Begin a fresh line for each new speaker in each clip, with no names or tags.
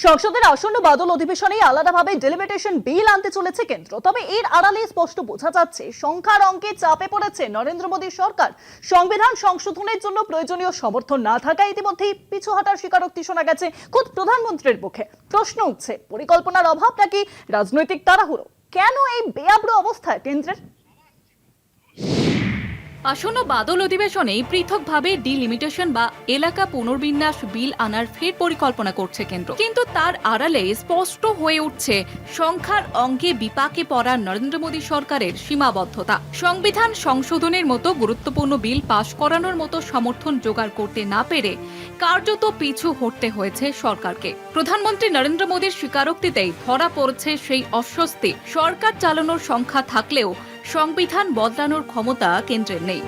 সংসদের আসন্ন বাদল অধিবেশনে আলাদাভাবে ডেলিমিটেশন বিল আনতে চলেছে কেন্দ্র। তবে এর আড়ালে স্পষ্ট বোঝা যাচ্ছে সংখ্যার অঙ্কে চাপে পড়েছে নরেন্দ্র মোদীর সরকার। সংবিধান সংশোধনের জন্য প্রয়োজনীয় সমর্থন না থাকায় ইতিমধ্যেই পিছু হটার স্বীকারোক্তি শোনা গেছে খোদ প্রধানমন্ত্রীর মুখে। প্রশ্ন উঠছে, পরিকল্পনার অভাব নাকি রাজনৈতিক তাড়াহুড়ো? কেন এই বেআব্রু অবস্থা কেন্দ্রের?
আসন্ন বাদল অধিবেশনে পৃথকভাবে ডিলিমিটেশন বা এলাকা পুনর্বিন্যাস বিল আনার ফের পরিকল্পনা করছে কেন্দ্র, কিন্তু তার আড়ালে স্পষ্ট হয়ে উঠছে সংখ্যার অঙ্কে বিপাকে পড়া নরেন্দ্র মোদী সরকারের সীমাবদ্ধতা। সংবিধান সংশোধনের মতো গুরুত্বপূর্ণ বিল পাশ করানোর মতো সমর্থন জোগাড় করতে না পেরে কার্যত পিছু হটতে হয়েছে সরকারকে। প্রধানমন্ত্রী নরেন্দ্র মোদীর স্বীকারোক্তিতেই ধরা পড়ছে সেই অস্বস্তি। সরকার চালানোর সংখ্যা থাকলেও সংবিধান বদলানোর ক্ষমতা কেন্দ্রের নেই।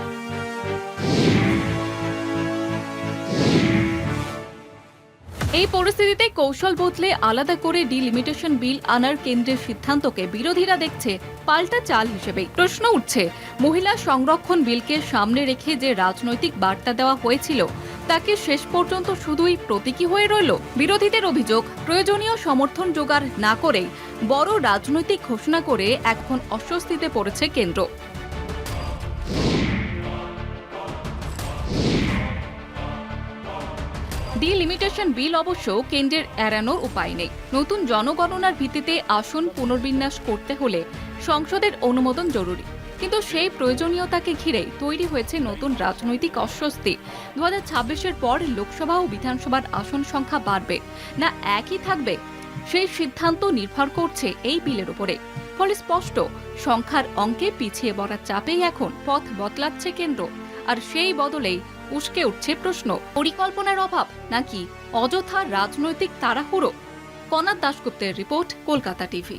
এই পরিস্থিতিতে কৌশল বদলে আলাদা করে ডিলিমিটেশন বিল আনার কেন্দ্রের সিদ্ধান্তকে বিরোধীরা দেখছে পাল্টা চাল হিসেবেই। প্রশ্ন উঠছে, মহিলা সংরক্ষণ বিলকে সামনে রেখে যে রাজনৈতিক বার্তা দেওয়া হয়েছিল তাকে শেষ পর্যন্ত শুধুই প্রতীকী হয়ে রইল। বিরোধীদের অভিযোগ, প্রয়োজনীয় সমর্থন জোগাড় না করেই বড় রাজনৈতিক ঘোষণা করে এখন অস্বস্তিতে পড়েছে কেন্দ্র। ডিলিমিটেশন বিল অবশ্য কেন্দ্রের এড়ানোর উপায় নেই। নতুন জনগণনার ভিত্তিতে আসন পুনর্বিন্যাস করতে হলে সংসদের অনুমোদন জরুরি, কিন্তু সেই প্রয়োজনীয়তাকে ঘিরেই তৈরি হয়েছে নতুন রাজনৈতিক অস্বস্তি। 2026-এর পর লোকসভা ও বিধানসভার আসন সংখ্যা বাড়বে না একই থাকবে, সেই সিদ্ধান্ত নির্ভর করছে এই বিলের উপরে। ফলে স্পষ্ট, সংখ্যার অঙ্কে পিছিয়ে পড়ার চাপেই এখন পথ বদলাচ্ছে কেন্দ্র। আর সেই বদলেই উস্কে উঠছে প্রশ্ন, পরিকল্পনার অভাব নাকি অযথা রাজনৈতিক তাড়াহুড়ো? কণা দাশগুপ্তের রিপোর্ট, কলকাতা টিভি।